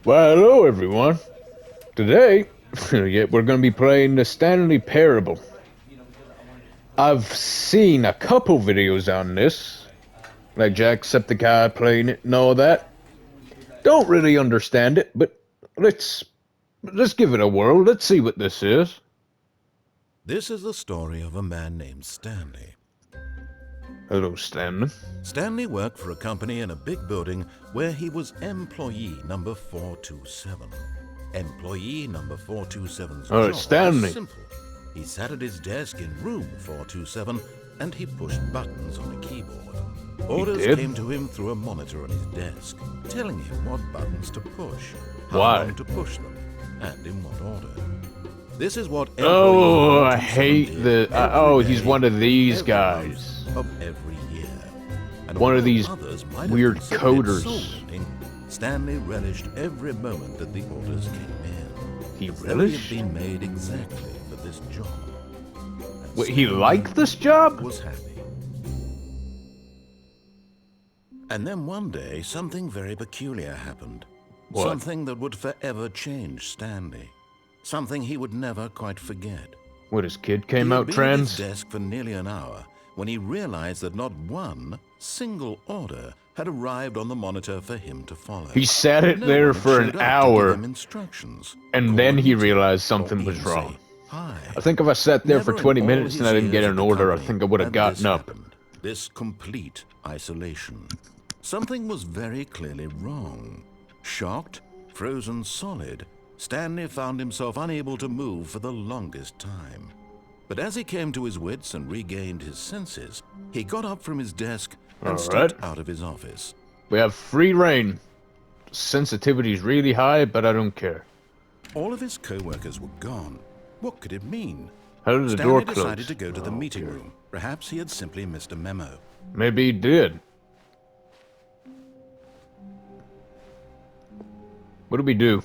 Well, hello everyone. Today, we're going to be playing the Stanley Parable. I've seen a couple videos on this, like Jacksepticeye playing it and all that. Don't really understand it, but let's give it a whirl. Let's see what this is. This is the story of a man named Stanley. Hello, Stanley. Stanley worked for a company in a big building where he was employee number 427. Employee number 427's job Stanley. was simple. He sat at his desk in room 427 and he pushed buttons on a keyboard. Orders came to him through a monitor on his desk, telling him what buttons to push, how long to push them, and in what order. This is what I hate the... he's one of these guys. Of every year. And one of these weird coders. Stanley relished every moment that the orders came in. He relished? He had been made exactly for this job. Wait, he liked this job? Was happy. And then one day, something very peculiar happened. What? Something that would forever change Stanley. Something he would never quite forget. What, his kid came out trans? He had been at his desk for nearly an hour when he realized that not one single order had arrived on the monitor for him to follow. He sat it there for an hour, and then he realized something was wrong. I think if I sat there for 20 minutes and I didn't get an order, I think I would have gotten up. This complete isolation. Something was very clearly wrong. Shocked, frozen solid, Stanley found himself unable to move for the longest time. But as he came to his wits and regained his senses, he got up from his desk and stepped out of his office. We have free reign. Sensitivity's really high, but I don't care. All of his co-workers were gone. What could it mean? How did the door close? Stanley decided to go to the meeting room. Perhaps he had simply missed a memo. Maybe he did. What do we do?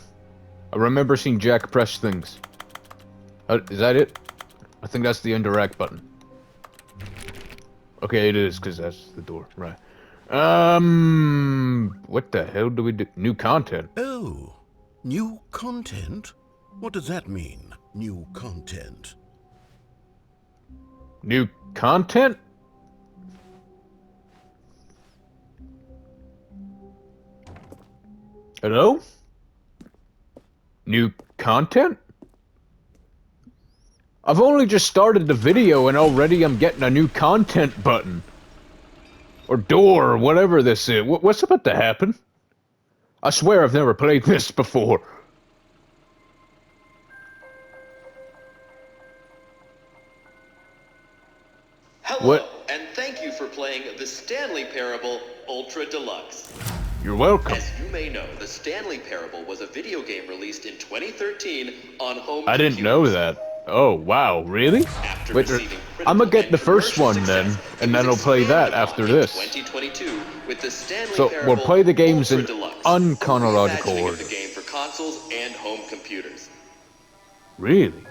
I remember seeing Jack press things. Is that it? I think that's the interact button. Okay, it is, because that's the door. Right. What the hell do we do? New content. Oh, new content? What does that mean, new content? New content? Hello? New content? I've only just started the video and already I'm getting a new content button. Or door, or whatever this is. What's about to happen? I swear I've never played this before. Hello, and thank you for playing the Stanley Parable Ultra Deluxe. You're welcome. As you may know, the Stanley Parable was a video game released in 2013 on home I didn't know that. Oh, wow, really? Wait, I'm gonna get the first one then, and then I'll play that after this. 2022 with the Stanley So, Parable we'll play the games in Ultra Deluxe, unchronological reimagining order. of the game for consoles and home computers. Really?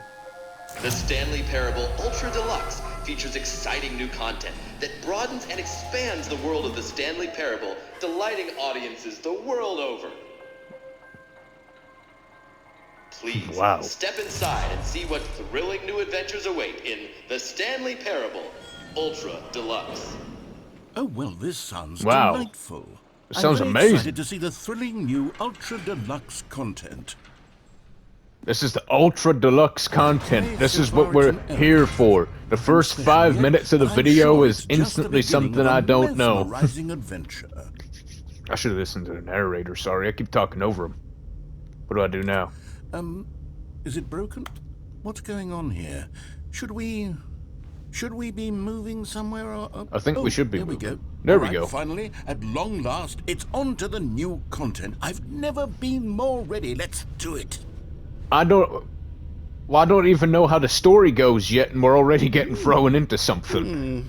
The Stanley Parable Ultra Deluxe features exciting new content that broadens and expands the world of the Stanley Parable, delighting audiences the world over. Please, step inside and see what thrilling new adventures await in the Stanley Parable Ultra Deluxe. Oh, well, this sounds delightful. It sounds I'm amazing. excited to see the thrilling new Ultra Deluxe content. This is the Ultra Deluxe content. This is what we're here for. The first 5 minutes of the video is instantly something I don't know. I should have listened to the narrator, sorry. I keep talking over him. What do I do now? Is it broken? What's going on here? Should we be moving somewhere? I think we should be moving. There we go. There we go. Finally, at long last, it's on to the new content. I've never been more ready. Let's do it. I don't even know how the story goes yet, and we're already getting thrown into something.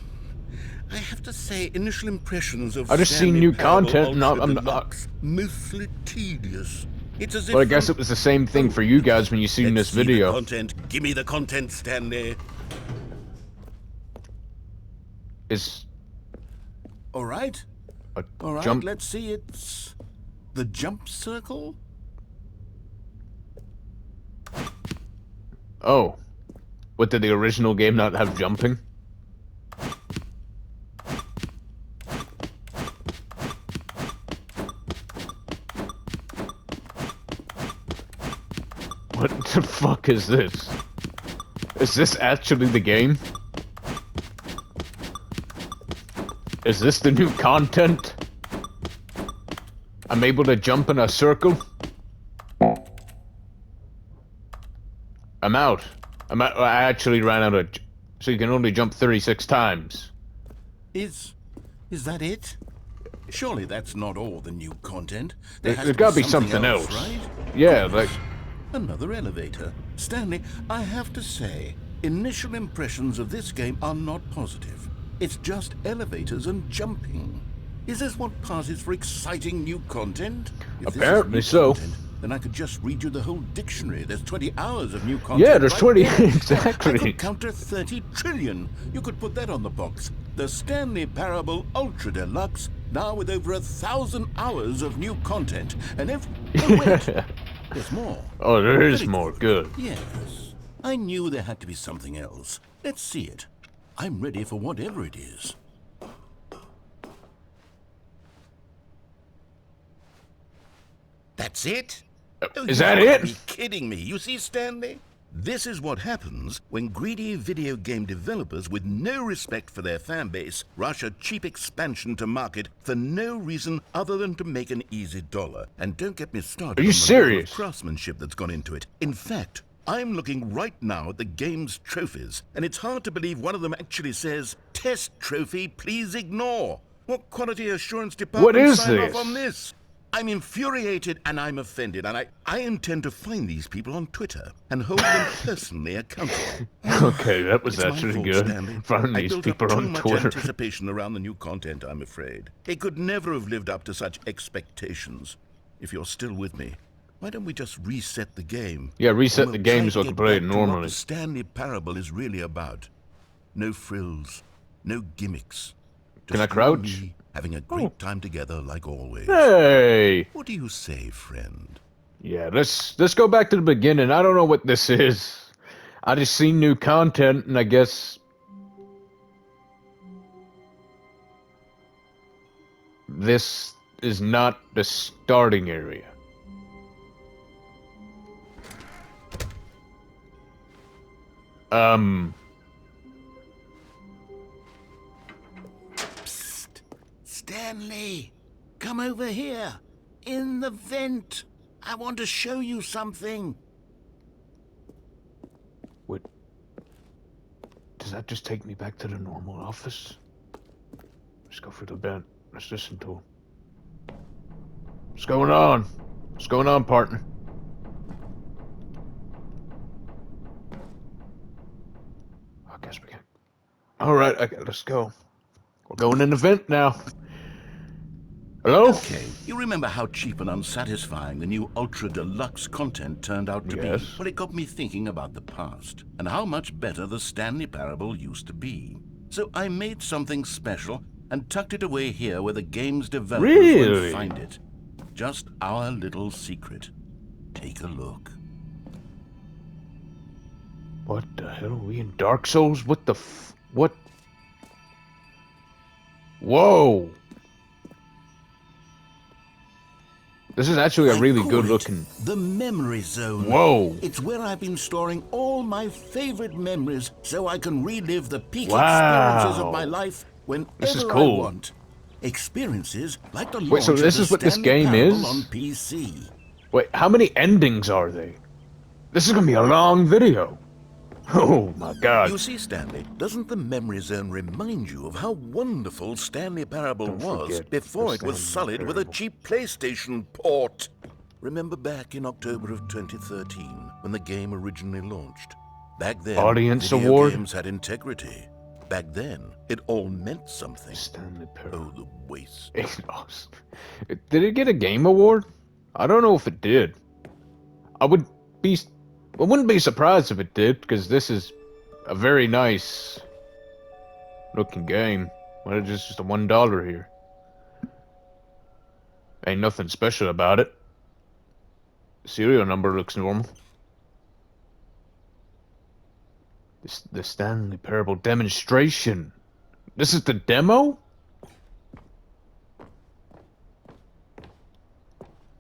I have to say, initial impressions of I just seen new content, and I'm mostly tedious. It's as if well, I guess it was the same thing for you guys when you seen this video. Give me the content, Stanley. All right. Jump. Let's see. It's the jump circle. Oh. What, did the original game not have jumping? What the fuck is this? Is this actually the game? Is this the new content? I'm able to jump in a circle? I'm out. I actually ran out of... So you can only jump 36 times. Is that it? Surely that's not all the new content. There's There's gotta be something else. Right? Yeah, Goodness. like... Another elevator. Stanley, I have to say, initial impressions of this game are not positive. It's just elevators and jumping. Is this what passes for exciting new content? If Apparently this is new so. content, then I could just read you the whole dictionary. There's 20 hours of new content. Yeah, there's right 20... there. Exactly. I could counter 30 trillion. You could put that on the box. The Stanley Parable Ultra Deluxe, now with over 1,000 hours of new content. And if... Oh, wait. There's more. Oh, there is Very more. Good. Yes. I knew there had to be something else. Let's see it. I'm ready for whatever it is. That's it? Is that it? Be kidding me. You see, Stanley? This is what happens when greedy video game developers with no respect for their fan base rush a cheap expansion to market for no reason other than to make an easy dollar. And don't get me started Are you on the level of serious? craftsmanship that's gone into it. In fact, I'm looking right now at the game's trophies, and it's hard to believe one of them actually says, "Test trophy, please ignore." What quality assurance department is signed this? off on this? I'm infuriated and I'm offended, and I intend to find these people on Twitter and hold them personally accountable. Okay, that was It's my actually fault, good. Stanley. Finding I these built people up too on much Twitter. anticipation around the new content, I'm afraid. It could never have lived up to such expectations. If you're still with me, why don't we just reset the game? Yeah, reset And the we'll game try so I to can get play it back to what normally. the Stanley Parable is really about. No frills, no gimmicks. Can I Just you and crouch? me having a great time together like always. Hey! What do you say, friend? Yeah, let's go back to the beginning. I don't know what this is. I just seen new content, and I guess this is not the starting area. Psst! Stanley! Come over here! In the vent! I want to show you something! What? Does that just take me back to the normal office? Let's go for the vent. Let's listen to him. What's going on? What's going on, partner? I guess we can. Alright, let's go. We're going in the vent now. Hello? Okay, you remember how cheap and unsatisfying the new Ultra Deluxe content turned out to be? Yes. Well, it got me thinking about the past and how much better the Stanley Parable used to be. So I made something special and tucked it away here where the game's developers Really? won't find it. Just our little secret. Take a look. What the hell? Are we in Dark Souls? What the what? Whoa! This is actually a really I call good it looking... the memory zone. Whoa! It's where I've been storing all my favorite memories so I can relive the peak Wow. experiences of my life whenever This is I cool. want. Experiences like the Wait, launch so of this the is what this Stanley game Parable is? on PC. Wait, how many endings are they? This is gonna be a long video. Oh my god. You see, Stanley, doesn't the memory zone remind you of how wonderful Stanley Parable Don't was forget before the it was Stanley sullied with a Parable. cheap PlayStation port? Remember back in October of 2013 when the game originally launched? Back then, Audience video award? games had integrity. Back then, it all meant something. Stanley Parable. Oh, the waste. Did it get a game award? I don't know if it did. I wouldn't be surprised if it did, because this is a very nice looking game. Well, it's just a $1 here. Ain't nothing special about it. Serial number looks normal. The Stanley Parable demonstration. This is the demo?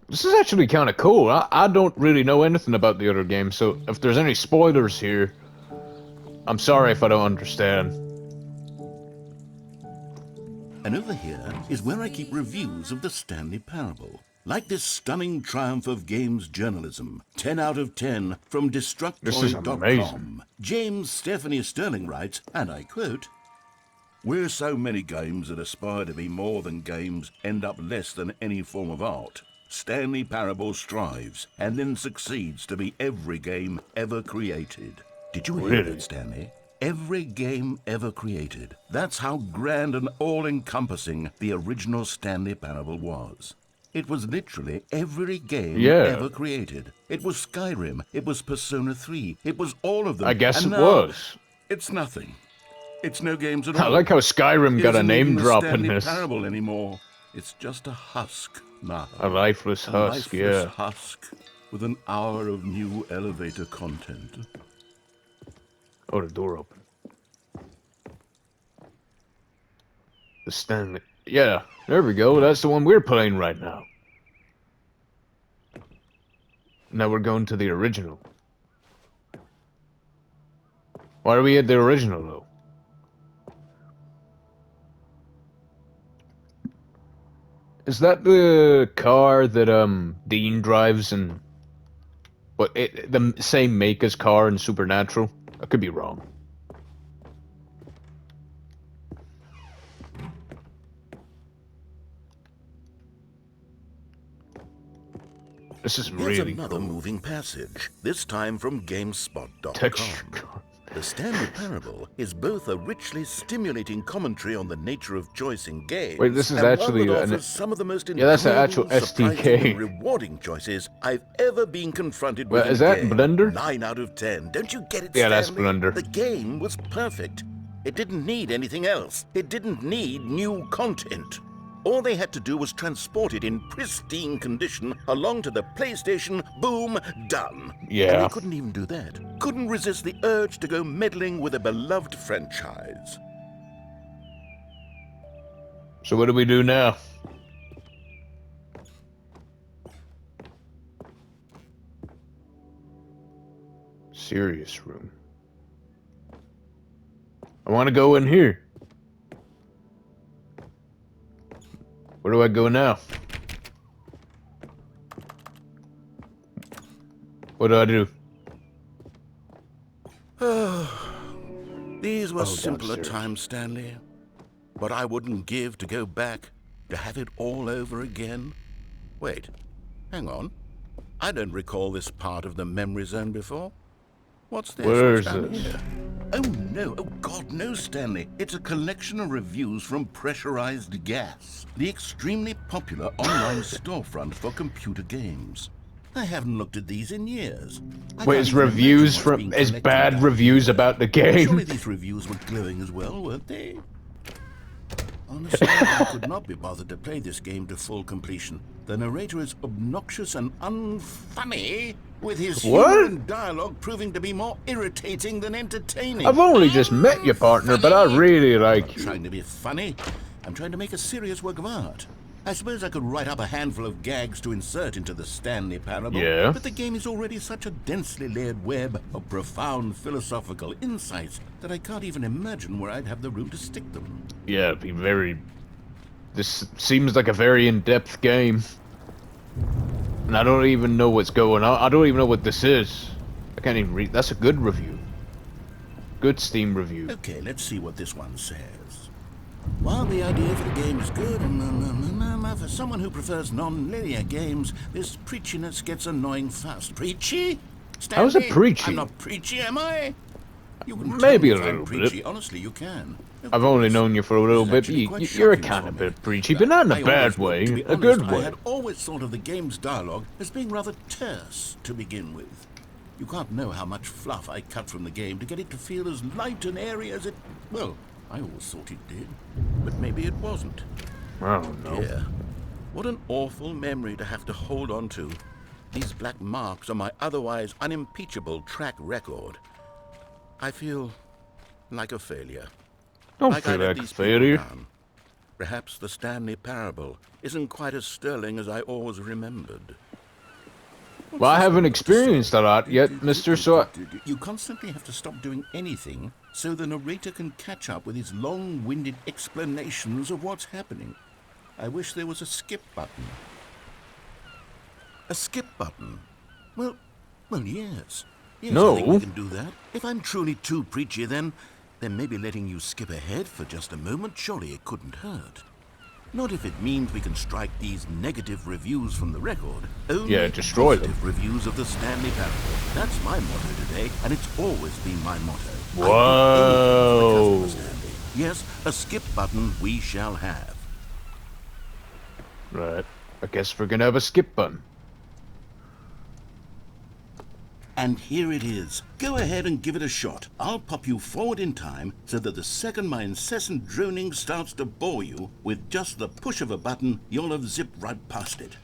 This is actually kind of cool. I don't really know anything about the other game, so if there's any spoilers here, I'm sorry if I don't understand. And over here is where I keep reviews of the Stanley Parable. Like this stunning triumph of games journalism, 10 out of 10 from This is Destructoid.com. amazing. James Stephanie Sterling writes, and I quote, "Where so many games that aspire to be more than games end up less than any form of art, Stanley Parable strives and then succeeds to be every game ever created." Did you hear Really? that, Stanley? Every game ever created. That's how grand and all-encompassing the original Stanley Parable was. It was literally every game ever created. It was Skyrim, it was Persona 3, it was all of them. I guess and it now, was. it's nothing. It's no games at I all. like how Skyrim It got a isn't name even drop a in Stanley this. Parable anymore. It's just a husk now. A lifeless husk, lifeless yeah. husk with an hour of new elevator content. Oh, the door open. The Stanley. Yeah, there we go. That's the one we're playing right now. Now we're going to the original. Why are we at the original, though? Is that the car that, Dean drives in... What, the same make as car in Supernatural? I could be wrong. This is Here's really another cool. moving passage, this time from GameSpot.com. Texture. The Stanley Parable is both a richly stimulating commentary on the nature of choice in games. Wait, this is and actually one that an- offers some of the most Yeah, that's the actual enjoyable, surprising, SDK. and rewarding choices I've ever been confronted Well, with. is in a that game. Blender? 9 out of 10. Don't you get it, Yeah, that's Stanley? Blender. The game was perfect. It didn't need anything else. It didn't need new content. All they had to do was transport it in pristine condition along to the PlayStation. Boom, done. Yeah. And they couldn't even do that. Couldn't resist the urge to go meddling with a beloved franchise. So what do we do now? Serious room. I want to go in here. Where do I go now? What do I do? These were simpler downstairs. times, Stanley. But I wouldn't give to go back, to have it all over again. Wait, hang on. I don't recall this part of the memory zone before. What's this? Where's What's down this? here? Oh no, oh God, no, Stanley. It's a collection of reviews from Pressurized Gas, the extremely popular online storefront for computer games. I haven't looked at these in years. I Wait, can't it's even imagine reviews what's from... being It's collected bad down reviews here. about the Surely game. these reviews were glowing as well, weren't they? Honestly, I could not be bothered to play this game to full completion. The narrator is obnoxious and unfunny, with his What? humor and dialogue proving to be more irritating than entertaining. I've only just met your partner, but I really like I'm you. trying to be funny. I'm trying to make a serious work of art. I suppose I could write up a handful of gags to insert into the Stanley Parable. Yeah. But the game is already such a densely layered web of profound philosophical insights that I can't even imagine where I'd have the room to stick them. Yeah, it'd be very... This seems like a very in-depth game. And I don't even know what's going on. I don't even know what this is. I can't even read. That's a good review. Good Steam review. Okay, let's see what this one says. While the idea for the game is good, for someone who prefers non-linear games, this preachiness gets annoying fast. Preachy? Stanley? How's it preachy? I'm not preachy, am I? You can Maybe tell a me if I'm little preachy. bit. Honestly, you can. Of I've only course. known you for a little This is bit. actually quite You're a shocking kind for of me. bit preachy, but not in I a bad always would. way. To be A honest, good I way. had always thought of the game's dialogue as being rather terse to begin with. You can't know how much fluff I cut from the game to get it to feel as light and airy as it... Well, I always thought it did. But maybe it wasn't. I don't know. Yeah. What an awful memory to have to hold on to. These black marks are my otherwise unimpeachable track record. I feel like a failure. Don't Like I feel let like these people failure. down. Perhaps the Stanley parable isn't quite as sterling as I always remembered. Well, What's I this haven't one got to say? experienced a lot yet, mister, so You constantly have to stop doing anything so the narrator can catch up with his long-winded explanations of what's happening. I wish there was a skip button. A skip button? Well, yes. Yes, I think we No. can do that. If I'm truly too preachy, then maybe letting you skip ahead for just a moment, surely it couldn't hurt. Not if it means we can strike these negative reviews from the record. Only Yeah, destroy them. positive reviews of the Stanley Parable. That's my motto today, and it's always been my motto. Whoa. I do anything for the cousin of Stanley. Yes, a skip button we shall have. Right. I guess we're gonna have a skip button. And here it is. Go ahead and give it a shot. I'll pop you forward in time so that the second my incessant droning starts to bore you, with just the push of a button, you'll have zipped right past it.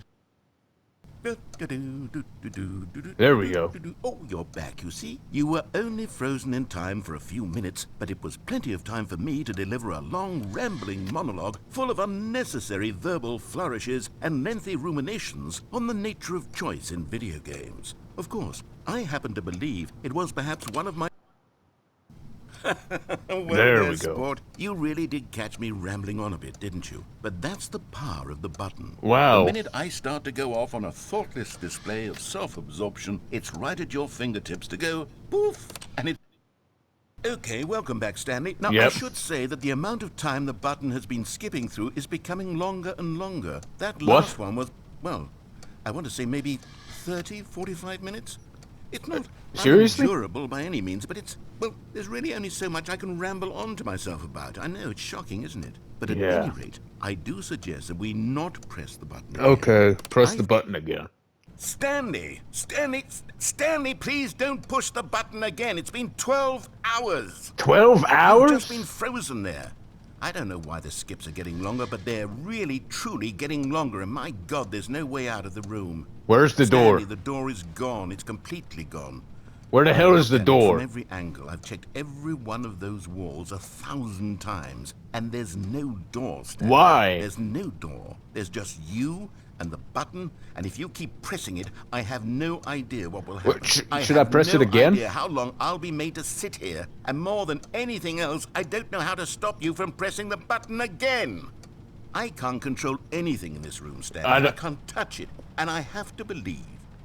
There we go. Oh, you're back, you see? You were only frozen in time for a few minutes, but it was plenty of time for me to deliver a long, rambling monologue full of unnecessary verbal flourishes and lengthy ruminations on the nature of choice in video games. Of course, I happen to believe it was perhaps one of my... Well, There we go. Sport. You really did catch me rambling on a bit, didn't you? But that's the power of the button. Wow. The minute I start to go off on a thoughtless display of self-absorption, it's right at your fingertips to go poof, and it... Okay, welcome back, Stanley. Now, I Yep. should say that the amount of time the button has been skipping through is becoming longer and longer. That What? last one was, well, I want to say maybe 30, 45 minutes? It's not Seriously? unendurable by any means, but it's, well, there's really only so much I can ramble on to myself about. I know, it's shocking, isn't it? But at Yeah. any rate, I do suggest that we not press the button again. Okay, press the button again. Stanley, please don't push the button again. It's been 12 hours. 12 You've hours? just been frozen there. I don't know why the skips are getting longer, but they're really, truly getting longer, and my God, there's no way out of the room. Where's the door? Stanley, the door is gone. It's completely gone. Where the hell is the Looked at it door? From every angle, I've checked every one of those walls 1,000 times, and there's no door, Stanley. Why? There's no door. There's just you and the button, and if you keep pressing it, I have no idea what will happen. Should I press it again? I have no idea how long I'll be made to sit here, and more than anything else, I don't know how to stop you from pressing the button again. I can't control anything in this room, Stanley. I can't touch it, and I have to believe,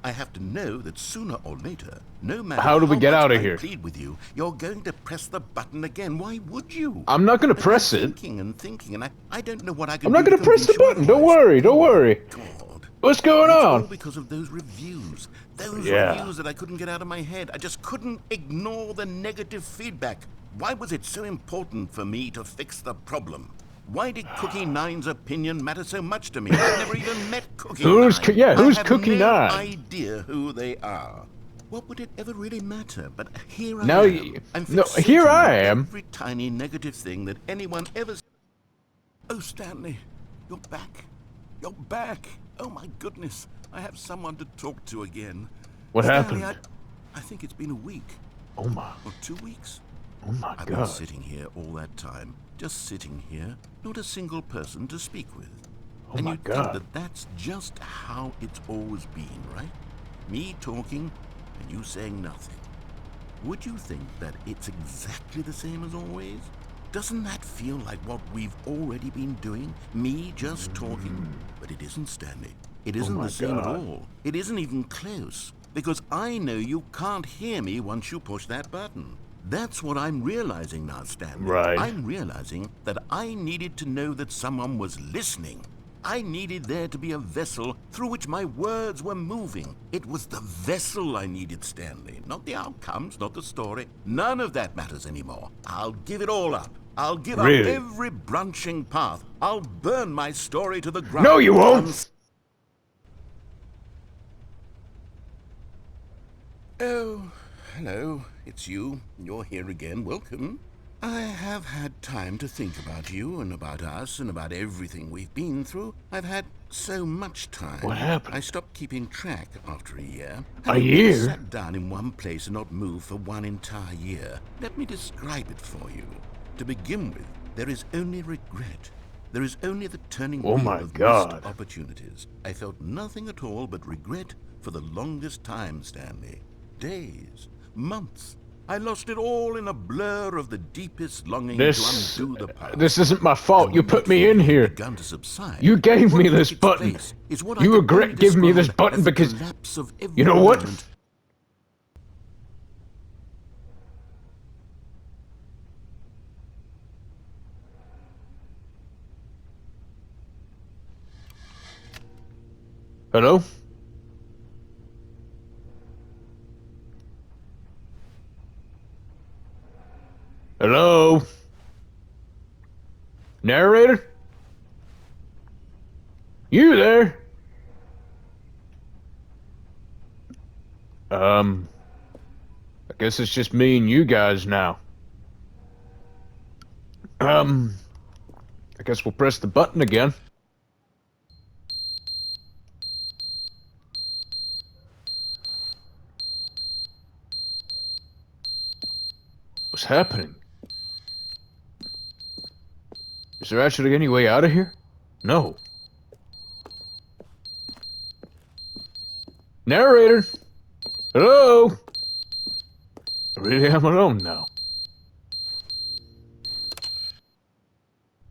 I have to know that sooner or later, no matter How do we get much out of I here? plead with you, you're going to press the button again. Why would you? I'm not gonna But press I'm it. thinking, and I don't know what I can I'm do not gonna to press the convince you button. Don't otherwise. worry, don't worry. God. What's going It's all on? because of those reviews. Those Yeah. reviews that I couldn't get out of my head. I just couldn't ignore the negative feedback. Why was it so important for me to fix the problem? Why did Cookie Nine's opinion matter so much to me? I've never even met Cookie Who's Nine. who's I have Cookie no Nine? idea who they are. What would it ever really matter? But here I Now am. I'm no, fixating here I on am. every tiny negative thing that anyone ever... Oh, Stanley, you're back. You're back. Oh, my goodness. I have someone to talk to again. What Stanley, happened? I think it's been a week. Oh my, Or 2 weeks. oh my I've been God. sitting here all that time. Just sitting here. Not a single person to speak with. Oh and my you'd God. think that that's just how it's always been, right? Me talking and you saying nothing. Would you think that it's exactly the same as always? Doesn't that feel like what we've already been doing? Me just talking? But it isn't, Stanley. It isn't my the same at God. all. It isn't even close. Because I know you can't hear me once you push that button. That's what I'm realizing now, Stanley. Right. I'm realizing that I needed to know that someone was listening. I needed there to be a vessel through which my words were moving. It was the vessel I needed, Stanley. Not the outcomes, not the story. None of that matters anymore. I'll give it all up. I'll give Really? up every branching path. I'll burn my story to the ground. No, you won't. Oh, hello. It's you. You're here again. Welcome. I have had time to think about you and about us and about everything we've been through. I've had So much time. What happened? I stopped keeping track after a year. A Having year? been sat down in one place and not moved for one entire year. Let me describe it for you. To begin with, there is only regret. There is only the turning Oh wheel my of God. missed opportunities. I felt nothing at all but regret for the longest time, Stanley. Days, months. I lost it all in a blur of the deepest longing to undo the past. This isn't my fault. And You when put that me in feeling had here. begun to subside, You gave what me this took its button. place is what I You can regret only giving me this describe button as the because... collapse of every You know what? moment. Hello? Hello? Narrator? You there? I guess it's just me and you guys now. I guess we'll press the button again. What's happening? Is there actually any way out of here? No. Narrator! Hello? I really am alone now.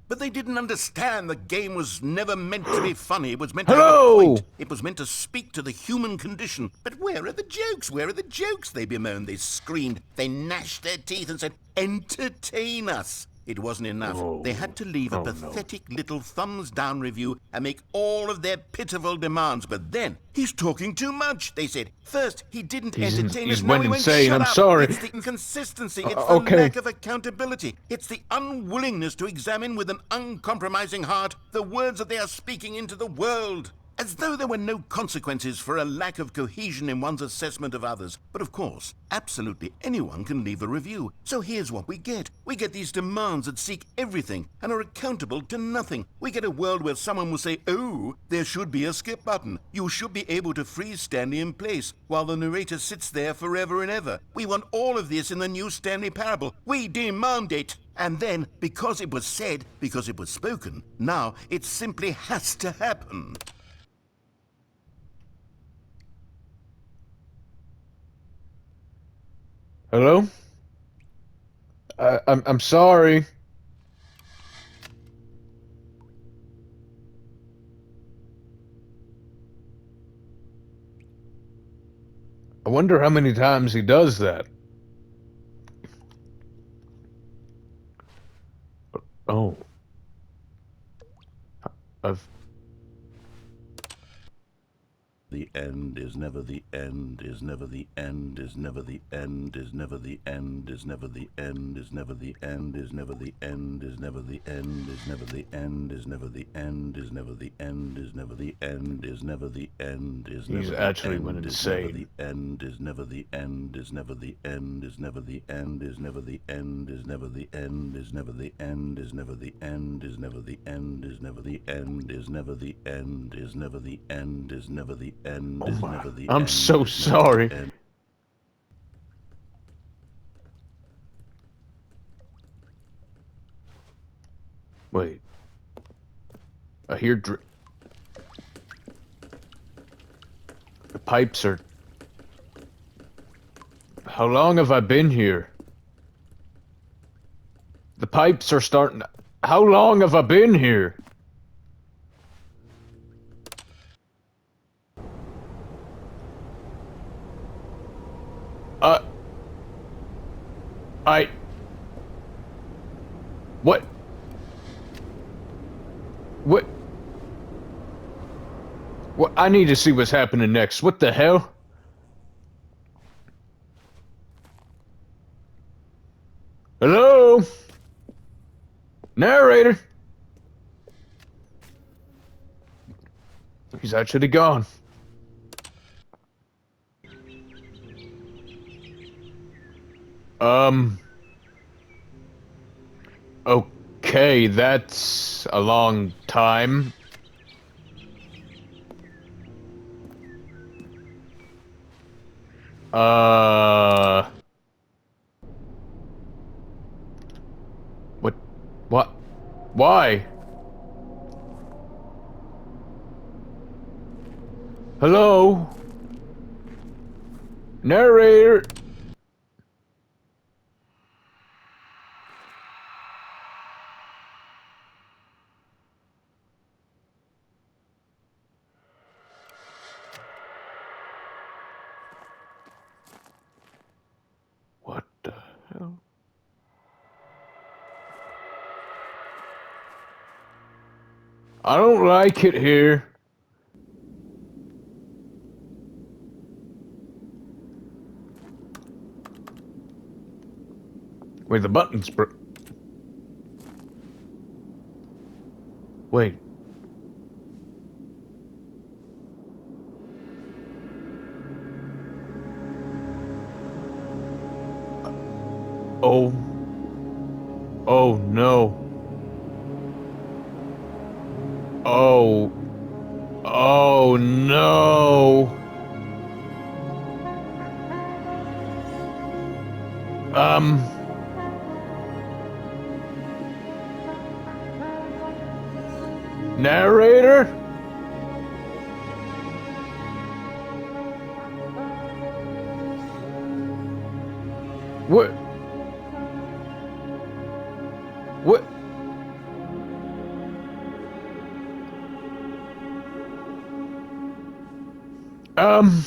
But they didn't understand the game was never meant to be funny. It was meant to have a Hello! point. It was meant to speak to the human condition. But where are the jokes? Where are the jokes? They bemoaned, they screamed, they gnashed their teeth and said, entertain us. It wasn't enough. Oh. They had to leave a Oh, no. pathetic little thumbs down review and make all of their pitiful demands. But then, he's talking too much, they said. First, he didn't He's entertain us. went Now he and went, saying, shut "I'm up." sorry. It's the inconsistency. It's the okay. lack of accountability. It's the unwillingness to examine with an uncompromising heart the words that they are speaking into the world. As though there were no consequences for a lack of cohesion in one's assessment of others. But of course, absolutely anyone can leave a review. So here's what we get. We get these demands that seek everything and are accountable to nothing. We get a world where someone will say, oh, there should be a skip button. You should be able to freeze Stanley in place while the narrator sits there forever and ever. We want all of this in the new Stanley Parable. We demand it. And then, because it was said, because it was spoken, now it simply has to happen. Hello? I'm sorry. I wonder how many times he does that. Oh. I've... The end is never the end, is never the end, is never the end, is never the end, is never the end, is never the end, is never the end, is never the end, is never the end, is never the end, is never the end, is never the end, is never the end, is never He's the actually went end, is never insane. the end, is never the end, is never the end, is never the end, is never the end, is never the end, is never the end, is never the end, is never the end, is never the end, is never the end, is never the end, is never the end, Oh is my. never the I'm end, so is never the sorry. end. Wait. I hear the pipes are... How long have I been here? The pipes are starting... How long have I been here? What? What? What? I need to see what's happening next. What the hell? Hello? Narrator? He's actually gone. Okay, that's a long time. Uh... What? What? Why? Hello? Narrator? What the hell? I don't like it here. Wait, the button's Wait. Oh. Oh no. Oh. Oh no. Um. Narrator? What? What? Um.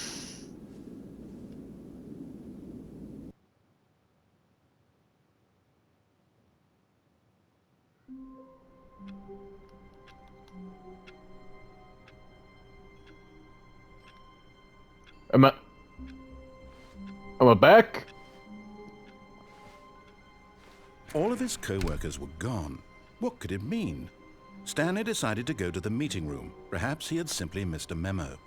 Am I? Am I back? All of his co-workers were gone. What could it mean? Stanley decided to go to the meeting room. Perhaps he had simply missed a memo.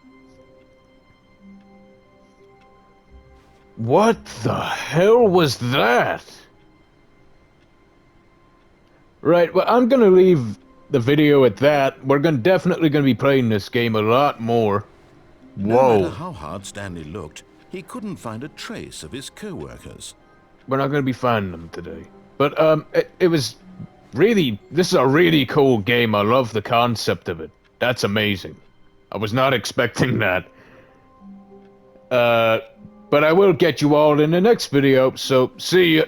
What the hell was that? Right, well, I'm gonna leave the video at that. We're definitely gonna be playing this game a lot more. No matter Whoa. how hard Stanley looked, he couldn't find a trace of his co-workers. We're not gonna be finding them today. But, it was really... This is a really cool game. I love the concept of it. That's amazing. I was not expecting that. But I will get you all in the next video, so see ya.